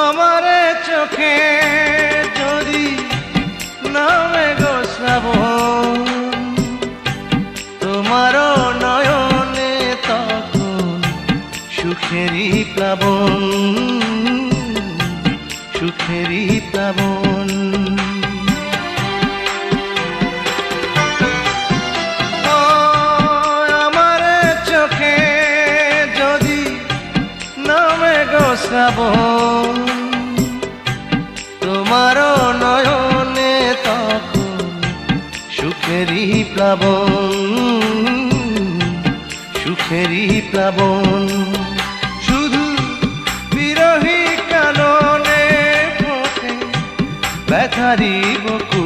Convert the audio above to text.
আমারে চোখে যদি নামে গো শ্রাবণ, তোমারও নয়নে তখন সুখেরই প্লাবন, সুখেরই প্লাবন। আমারে চোখে যদি নামে গো শ্রাবণ, তোমারও নয়নে তখন সুখেরই প্লাবন, সুখেরই প্লাবন। শুধু বিরহী কাননে ফোটে ব্যথারি বকুল,